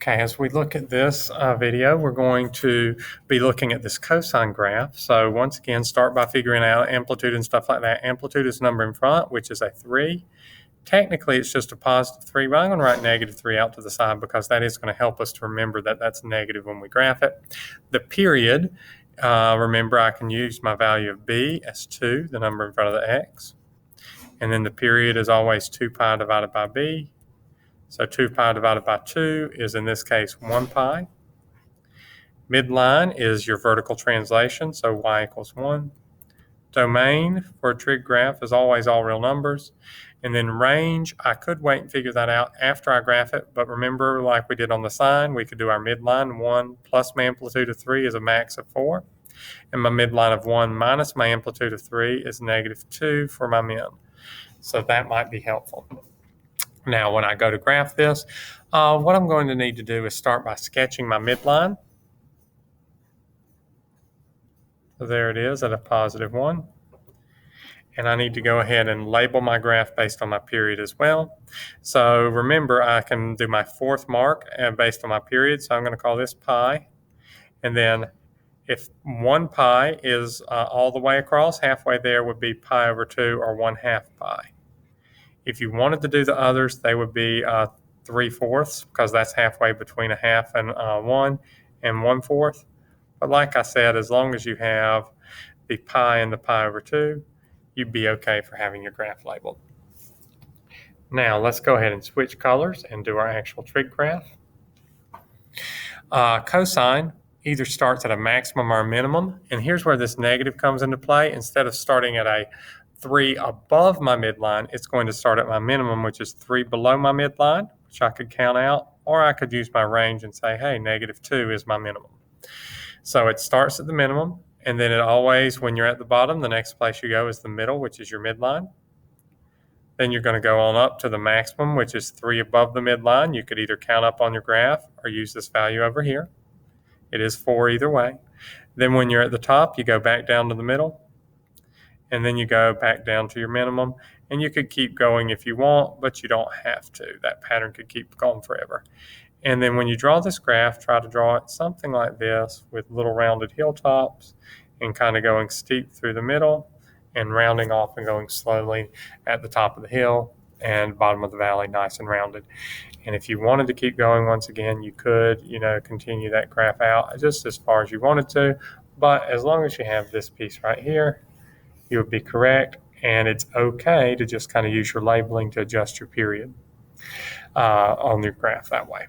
Okay, as we look at this video, we're going to be looking at this cosine graph. So once again, start by figuring out amplitude and stuff like that. Amplitude is number in front, which is a 3. Technically, it's just a positive 3, but I'm going to write negative 3 out to the side because that is going to help us to remember that that's negative when we graph it. The period, remember I can use my value of b as 2, the number in front of the x. And then the period is always 2 pi divided by b. So 2 pi divided by 2 is, in this case, 1 pi. Midline is your vertical translation, so y equals 1. Domain for a trig graph is always all real numbers. And then range, I could wait and figure that out after I graph it, but remember, like we did on the sine, we could do our midline. 1 plus my amplitude of 3 is a max of 4. And my midline of 1 minus my amplitude of 3 is negative 2 for my min. So that might be helpful. Now, when I go to graph this, what I'm going to need to do is start by sketching my midline. So there it is at a positive 1. And I need to go ahead and label my graph based on my period as well. So remember, I can do my 4th mark based on my period. So I'm going to call this pi. And then if 1 pi is all the way across, halfway there would be pi over 2 or 1/2 pi. If you wanted to do the others, they would be 3/4 because that's halfway between a half and 1 and 1/4. But like I said, as long as you have the pi and the pi over 2, you'd be okay for having your graph labeled. Now let's go ahead and switch colors and do our actual trig graph. Cosine either starts at a maximum or a minimum, and here's where this negative comes into play. Instead of starting at a 3 above my midline, it's going to start at my minimum, which is 3 below my midline, which I could count out, or I could use my range and say, hey, negative 2 is my minimum. So it starts at the minimum, and then it always, when you're at the bottom, the next place you go is the middle, which is your midline. Then you're going to go on up to the maximum, which is 3 above the midline. You could either count up on your graph or use this value over here. It is 4 either way. Then when you're at the top, you go back down to the middle, and then you go back down to your minimum. And you could keep going if you want, but you don't have to. That pattern could keep going forever. And then when you draw this graph, try to draw it something like this with little rounded hilltops and kind of going steep through the middle and rounding off and going slowly at the top of the hill and bottom of the valley, nice and rounded. And if you wanted to keep going, once again, you could, continue that graph out just as far as you wanted to. But as long as you have this piece right here, you would be correct. And it's okay to just kind of use your labeling to adjust your period on your graph that way.